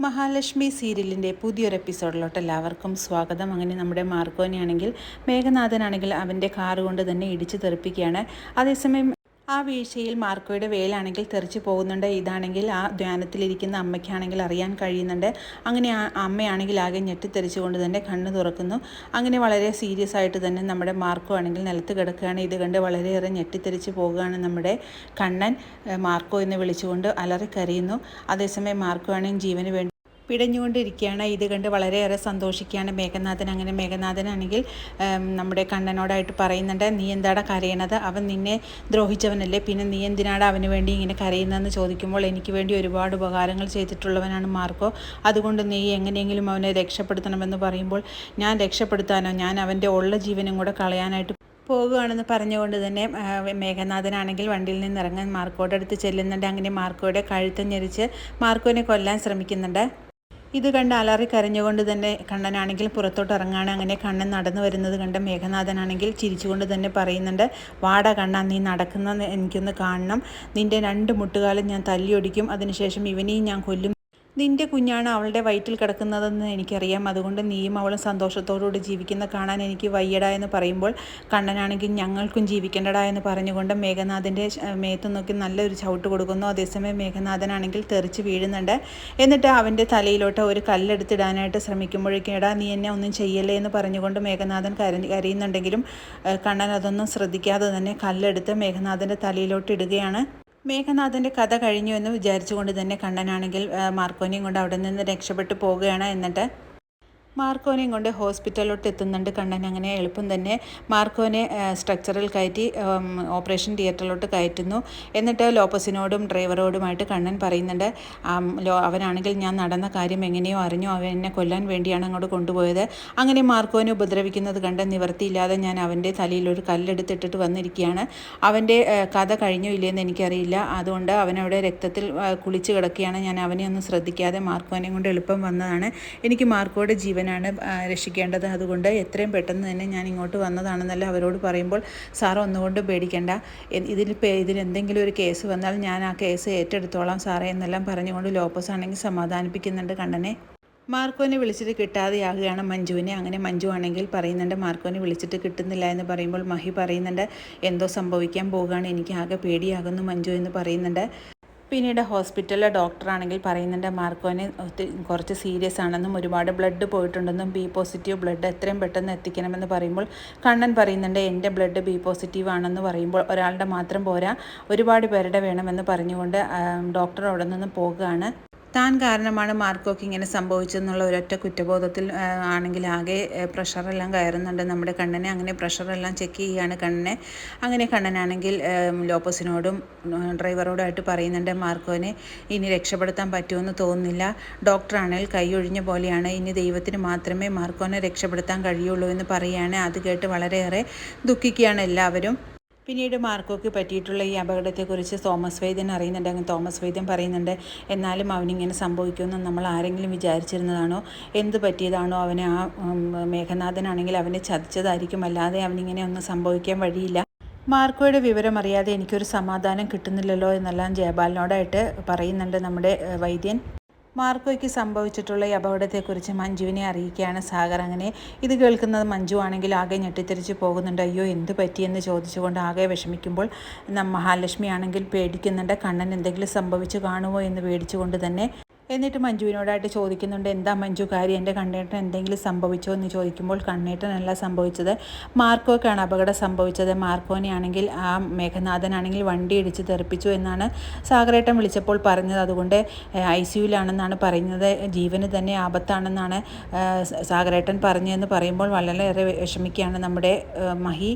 മഹാലക്ഷ്മി സീരിയലിൻ്റെ പുതിയൊരു എപ്പിസോഡിലോട്ട് എല്ലാവർക്കും സ്വാഗതം. അങ്ങനെ നമ്മുടെ മാർക്കോനെയാണെങ്കിൽ മേഘനാഥനാണെങ്കിൽ അവൻ്റെ കാറ് കൊണ്ട് തന്നെ ഇടിച്ചു തെറിപ്പിക്കുകയാണ്. അതേസമയം ആ വീഴ്ചയിൽ മാർക്കോയുടെ വേലാണെങ്കിൽ തെറിച്ച് പോകുന്നുണ്ട്. ഇതാണെങ്കിൽ ആ ധ്യാനത്തിലിരിക്കുന്ന അമ്മയ്ക്കാണെങ്കിൽ അറിയാൻ കഴിയുന്നുണ്ട്. അങ്ങനെ ആ അമ്മയാണെങ്കിൽ ആകെ ഞെട്ടിത്തെറിച്ചുകൊണ്ട് തന്നെ കണ്ണ് തുറക്കുന്നു. അങ്ങനെ വളരെ സീരിയസ് ആയിട്ട് തന്നെ നമ്മുടെ മാർക്കോ ആണെങ്കിൽ നിലത്ത് കിടക്കുകയാണ്. ഇത് കണ്ട് വളരെയേറെ ഞെട്ടിത്തെറിച്ച് പോകുകയാണ് നമ്മുടെ കണ്ണൻ. മാർക്കോ എന്ന് വിളിച്ചുകൊണ്ട് അലറിക്കരയുന്നു. അതേസമയം മാർക്കോ ആണെങ്കിൽ ജീവന് വേണ്ടി പിടഞ്ഞുകൊണ്ടിരിക്കുകയാണ്. ഇത് കണ്ട് വളരെയേറെ സന്തോഷിക്കുകയാണ് മേഘനാഥൻ. അങ്ങനെ മേഘനാഥനാണെങ്കിൽ നമ്മുടെ കണ്ണനോടായിട്ട് പറയുന്നുണ്ട്, നീ എന്താടാ കരയണത്? അവൻ നിന്നെ ദ്രോഹിച്ചവനല്ലേ, പിന്നെ നീ എന്തിനാടാ അവന് വേണ്ടി ഇങ്ങനെ കരയുന്നതെന്ന് ചോദിക്കുമ്പോൾ, എനിക്ക് വേണ്ടി ഒരുപാട് ഉപകാരങ്ങൾ ചെയ്തിട്ടുള്ളവനാണ് മാർക്കോ, അതുകൊണ്ട് നീ എങ്ങനെയെങ്കിലും അവനെ രക്ഷപ്പെടുത്തണമെന്ന് പറയുമ്പോൾ, ഞാൻ രക്ഷപ്പെടുത്താനോ, ഞാൻ അവൻ്റെ ഉള്ള ജീവനും കൂടെ കളയാനായിട്ട് പോകുകയാണെന്ന് പറഞ്ഞുകൊണ്ട് തന്നെ മേഘനാഥനാണെങ്കിൽ വണ്ടിയിൽ നിന്ന് ഇറങ്ങാൻ മാർക്കോയുടെ അടുത്ത് ചെല്ലുന്നുണ്ട്. അങ്ങനെ മാർക്കോയുടെ കഴുത്ത് ഞെരിച്ച് മാർക്കോനെ കൊല്ലാൻ ശ്രമിക്കുന്നുണ്ട്. ഇത് കണ്ട് അലറി കരഞ്ഞുകൊണ്ട് തന്നെ കണ്ണനാണെങ്കിൽ പുറത്തോട്ട് ഇറങ്ങാണ്. അങ്ങനെ കണ്ണൻ നടന്നു വരുന്നത് കണ്ട് മേഘനാഥനാണെങ്കിൽ ചിരിച്ചുകൊണ്ട് തന്നെ പറയുന്നുണ്ട്, വാട കണ്ണ, നീ നടക്കുന്നത് എനിക്കൊന്ന് കാണണം. നിൻ്റെ 2 മുട്ടുകാലും ഞാൻ തല്ലിയൊടിക്കും. അതിനുശേഷം ഇവനെയും ഞാൻ കൊല്ലും. നിൻ്റെ കുഞ്ഞാണ് അവളുടെ വയറ്റിൽ കിടക്കുന്നതെന്ന് എനിക്കറിയാം, അതുകൊണ്ട് നീയും അവളും സന്തോഷത്തോടുകൂടി ജീവിക്കുന്ന കാണാൻ എനിക്ക് വയ്യടാ എന്ന് പറയുമ്പോൾ, കണ്ണനാണെങ്കിൽ ഞങ്ങൾക്കും ജീവിക്കേണ്ടടാ എന്ന് പറഞ്ഞുകൊണ്ട് മേഘനാഥൻ്റെ മേത്ത് നോക്കി നല്ലൊരു ചവിട്ട് കൊടുക്കുന്നു. അതേസമയം മേഘനാഥനാണെങ്കിൽ തെറിച്ച് വീഴുന്നുണ്ട്. എന്നിട്ട് അവൻ്റെ തലയിലോട്ട് ഒരു കല്ലെടുത്തിടാനായിട്ട് ശ്രമിക്കുമ്പോഴേക്കും, എടാ നീ എന്നെ ഒന്നും ചെയ്യല്ലേ എന്ന് പറഞ്ഞുകൊണ്ട് മേഘനാഥൻ കരയുന്നുണ്ടെങ്കിലും കണ്ണൻ അതൊന്നും ശ്രദ്ധിക്കാതെ തന്നെ കല്ലെടുത്ത് മേഘനാഥൻ്റെ തലയിലോട്ട് ഇടുകയാണ്. മേഘനാഥൻ്റെ കഥ കഴിഞ്ഞു എന്ന് വിചാരിച്ചുകൊണ്ട് തന്നെ കണ്ണനാണെങ്കിൽ മാർക്കോനെയും കൊണ്ട് അവിടെ നിന്ന് രക്ഷപ്പെട്ടു പോവുകയാണ്. എന്നിട്ട് മാർക്കോനെയും കൊണ്ട് ഹോസ്പിറ്റലിലോട്ട് എത്തുന്നുണ്ട് കണ്ണൻ. അങ്ങനെ എളുപ്പം തന്നെ മാർക്കോനെ സ്ട്രക്ചറിൽ കയറ്റി ഓപ്പറേഷൻ തിയേറ്ററിലോട്ട് കയറ്റുന്നു. എന്നിട്ട് ലോപ്പസിനോടും ഡ്രൈവറോടുമായിട്ട് കണ്ണൻ പറയുന്നുണ്ട്, അവനാണെങ്കിൽ ഞാൻ നടന്ന കാര്യം എങ്ങനെയോ അറിഞ്ഞു, അവൻ എന്നെ കൊല്ലാൻ വേണ്ടിയാണ് അങ്ങോട്ട് കൊണ്ടുപോയത്. അങ്ങനെ മാർക്കോനെ ഉപദ്രവിക്കുന്നത് കണ്ട് നിവർത്തിയില്ലാതെ ഞാൻ അവൻ്റെ തലയിൽ ഒരു കല്ലെടുത്തിട്ടിട്ട് വന്നിരിക്കുകയാണ്. അവൻ്റെ കഥ കഴിഞ്ഞോ ഇല്ലയെന്ന് എനിക്കറിയില്ല, അതുകൊണ്ട് അവനവിടെ രക്തത്തിൽ കുളിച്ച് കിടക്കുകയാണ്. ഞാൻ അവനെ ഒന്നും ശ്രദ്ധിക്കാതെ മാർക്കോനെ കൊണ്ട് എളുപ്പം വന്നതാണ്. എനിക്ക് മാർക്കോയുടെ ജീവൻ ാണ് രക്ഷിക്കേണ്ടത്, അതുകൊണ്ട് എത്രയും പെട്ടെന്ന് തന്നെ ഞാൻ ഇങ്ങോട്ട് വന്നതാണെന്നല്ല അവരോട് പറയുമ്പോൾ, സാർ ഒന്നുകൊണ്ട് പേടിക്കേണ്ട, ഇതിലെന്തെങ്കിലും ഒരു കേസ് വന്നാൽ ഞാൻ ആ കേസ് ഏറ്റെടുത്തോളാം സാറേ എന്നെല്ലാം പറഞ്ഞുകൊണ്ട് ലോപ്പസ് ആണെങ്കിൽ സമാധാനിപ്പിക്കുന്നുണ്ട് കണ്ണനെ. മാർക്കോനെ വിളിച്ചിട്ട് കിട്ടാതെയാകുകയാണ് മഞ്ജുവിനെ. അങ്ങനെ മഞ്ജു ആണെങ്കിൽ പറയുന്നുണ്ട്, മാർക്കോനെ വിളിച്ചിട്ട് കിട്ടുന്നില്ല എന്ന് പറയുമ്പോൾ മഹി പറയുന്നുണ്ട്, എന്തോ സംഭവിക്കാൻ പോവുകയാണ്, എനിക്ക് ആകെ പേടിയാകുന്നു മഞ്ജു എന്ന് പറയുന്നുണ്ട്. പിന്നീട് ഹോസ്പിറ്റലിലെ ഡോക്ടറാണെങ്കിൽ പറയുന്നുണ്ട്, മാർക്കോന് കുറച്ച് സീരിയസ് ആണെന്നും ഒരുപാട് ബ്ലഡ് പോയിട്ടുണ്ടെന്നും ബി പോസിറ്റീവ് ബ്ലഡ് എത്രയും പെട്ടെന്ന് എത്തിക്കണമെന്ന് പറയുമ്പോൾ കണ്ണൻ പറയുന്നുണ്ട്, എൻ്റെ ബ്ലഡ് ബി പോസിറ്റീവ് ആണെന്ന് പറയുമ്പോൾ ഒരാളുടെ മാത്രം പോരാ, ഒരുപാട് പേരുടെ വേണമെന്ന് പറഞ്ഞുകൊണ്ട് ഡോക്ടർ അവിടെ നിന്ന് പോകുകയാണ്. താൻ കാരണമാണ് മാർക്കോക്ക് ഇങ്ങനെ സംഭവിച്ചെന്നുള്ള ഒരൊറ്റ കുറ്റബോധത്തിൽ ആണെങ്കിൽ ആകെ പ്രഷറെല്ലാം കയറുന്നുണ്ട് നമ്മുടെ കണ്ണനെ. അങ്ങനെ പ്രഷറെല്ലാം ചെക്ക് ചെയ്യുകയാണ് കണ്ണനെ. അങ്ങനെ കണ്ണനാണെങ്കിൽ ലോപ്പസിനോടും ഡ്രൈവറോടായിട്ട് പറയുന്നുണ്ട്, മാർക്കോനെ ഇനി രക്ഷപ്പെടുത്താൻ പറ്റുമെന്ന് തോന്നുന്നില്ല, ഡോക്ടറാണെങ്കിൽ കൈയൊഴിഞ്ഞ പോലെയാണ്, ഇനി ദൈവത്തിന് മാത്രമേ മാർക്കോനെ രക്ഷപ്പെടുത്താൻ കഴിയുള്ളൂ എന്ന് പറയുകയാണ്. അത് കേട്ട് വളരെയേറെ ദുഃഖിക്കുകയാണ് എല്ലാവരും. പിന്നീട് മാർക്കോക്ക് പറ്റിയിട്ടുള്ള ഈ അപകടത്തെക്കുറിച്ച് തോമസ് വൈദ്യൻ അറിയുന്നുണ്ടെങ്കിൽ തോമസ് വൈദ്യൻ പറയുന്നുണ്ട്, എന്നാലും അവനിങ്ങനെ സംഭവിക്കുമെന്ന് നമ്മൾ ആരെങ്കിലും വിചാരിച്ചിരുന്നതാണോ? എന്ത് പറ്റിയതാണോ? അവനെ ആ മേഘനാഥനാണെങ്കിൽ അവനെ ചതിച്ചതായിരിക്കും, അല്ലാതെ അവനിങ്ങനെ ഒന്നും സംഭവിക്കാൻ വഴിയില്ല. മാർക്കോയുടെ വിവരം അറിയാതെ എനിക്കൊരു സമാധാനം കിട്ടുന്നില്ലല്ലോ എന്നെല്ലാം ജയപാലിനോടായിട്ട് പറയുന്നുണ്ട് നമ്മുടെ വൈദ്യൻ. മാർക്കോയ്ക്ക് സംഭവിച്ചിട്ടുള്ള ഈ അപകടത്തെക്കുറിച്ച് മഞ്ജുവിനെ അറിയിക്കുകയാണ് സാഗർ. അങ്ങനെ ഇത് കേൾക്കുന്നത് മഞ്ജു ആണെങ്കിൽ ആകെ ഞെട്ടിത്തെറിച്ച് പോകുന്നുണ്ട്. അയ്യോ എന്ത് പറ്റിയെന്ന് ചോദിച്ചുകൊണ്ട് ആകെ വിഷമിക്കുമ്പോൾ മഹാലക്ഷ്മി ആണെങ്കിൽ പേടിക്കുന്നുണ്ട്, കണ്ണൻ എന്തെങ്കിലും സംഭവിച്ചു കാണുമോ എന്ന് പേടിച്ചുകൊണ്ട് തന്നെ. എന്നിട്ട് മഞ്ജുവിനോടായിട്ട് ചോദിക്കുന്നുണ്ട്, എന്താ മഞ്ജു കാര്യം, എൻ്റെ കണ്ണേട്ടൻ എന്തെങ്കിലും സംഭവിച്ചോ എന്ന് ചോദിക്കുമ്പോൾ, കണ്ണേട്ടനല്ല സംഭവിച്ചത്, മാർക്കോക്കാണ് അപകടം സംഭവിച്ചത്. മാർക്കോനെ ആണെങ്കിൽ ആ മേഘനാഥനാണെങ്കിൽ വണ്ടി ഇടിച്ച് തെറിപ്പിച്ചു എന്നാണ് സാഗരേട്ടൻ വിളിച്ചപ്പോൾ പറഞ്ഞത്, അതുകൊണ്ട് ICUവിലാണെന്നാണ് പറയുന്നത്, ജീവന് തന്നെ ആപത്താണെന്നാണ് സാഗരേട്ടൻ പറഞ്ഞതെന്ന് പറയുമ്പോൾ വളരെയേറെ വിഷമിക്കുകയാണ് നമ്മുടെ മഹി.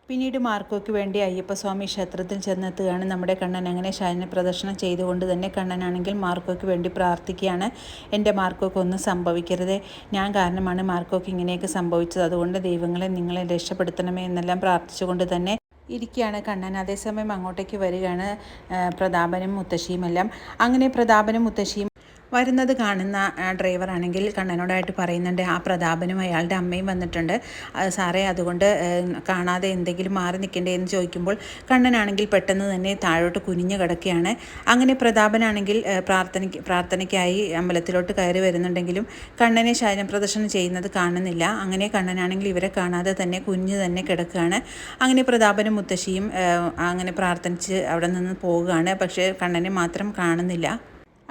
പിന്നീട് മാർക്കോയ്ക്ക് വേണ്ടി അയ്യപ്പസ്വാമി ക്ഷേത്രത്തിൽ ചെന്നെത്തുകയാണ് നമ്മുടെ കണ്ണൻ. അങ്ങനെ ശയന പ്രദർശനം ചെയ്തുകൊണ്ട് തന്നെ കണ്ണനാണെങ്കിൽ മാർക്കോയ്ക്ക് വേണ്ടി പ്രാർത്ഥിക്കുകയാണ്, എൻ്റെ മാർക്കോയ്ക്ക് ഒന്നും സംഭവിക്കരുത്, ഞാൻ കാരണമാണ് മാർക്കോയ്ക്ക് ഇങ്ങനെയൊക്കെ സംഭവിച്ചത്, അതുകൊണ്ട് ദൈവങ്ങളെ നിങ്ങളെ രക്ഷപ്പെടുത്തണമേ എന്നെല്ലാം പ്രാർത്ഥിച്ചുകൊണ്ട് തന്നെ ഇരിക്കുകയാണ് കണ്ണൻ. അതേസമയം അങ്ങോട്ടേക്ക് വരികയാണ് പ്രതാപനും മുത്തശ്ശിയുമെല്ലാം. അങ്ങനെ പ്രതാപനും മുത്തശ്ശിയും വരുന്നത് കാണുന്ന ഡ്രൈവറാണെങ്കിൽ കണ്ണനോടായിട്ട് പറയുന്നുണ്ട്, ആ പ്രതാപനും അയാളുടെ അമ്മയും വന്നിട്ടുണ്ട് സാറേ, അതുകൊണ്ട് കാണാതെ എന്തെങ്കിലും മാറി നിൽക്കണ്ടേ എന്ന് ചോദിക്കുമ്പോൾ കണ്ണനാണെങ്കിൽ പെട്ടെന്ന് തന്നെ താഴോട്ട് കുനിഞ്ഞു കിടക്കുകയാണ്. അങ്ങനെ പ്രതാപനാണെങ്കിൽ പ്രാർത്ഥനയ്ക്കായി അമ്പലത്തിലോട്ട് കയറി വരുന്നുണ്ടെങ്കിലും കണ്ണനെ ശയനപ്രദർശനം ചെയ്യുന്നത് കാണുന്നില്ല. അങ്ങനെ കണ്ണനാണെങ്കിൽ ഇവരെ കാണാതെ തന്നെ കുഞ്ഞ് തന്നെ കിടക്കുകയാണ്. അങ്ങനെ പ്രതാപനും മുത്തശ്ശിയും അങ്ങനെ പ്രാർത്ഥിച്ച് അവിടെ നിന്ന് പോവുകയാണ്. പക്ഷേ കണ്ണനെ മാത്രം കാണുന്നില്ല.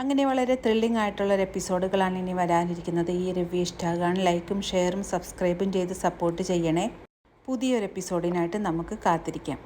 അങ്ങനെ വളരെ ത്രില്ലിംഗ് ആയിട്ടുള്ളൊരു എപ്പിസോഡുകളാണ് ഇനി വരാനിരിക്കുന്നത്. ഈ റിവ്യൂ ഇഷ്ടമാകാൻ ലൈക്കും ഷെയറും സബ്സ്ക്രൈബും ചെയ്ത് സപ്പോർട്ട് ചെയ്യണേ. പുതിയൊരു എപ്പിസോഡിനായിട്ട് നമുക്ക് കാത്തിരിക്കാം.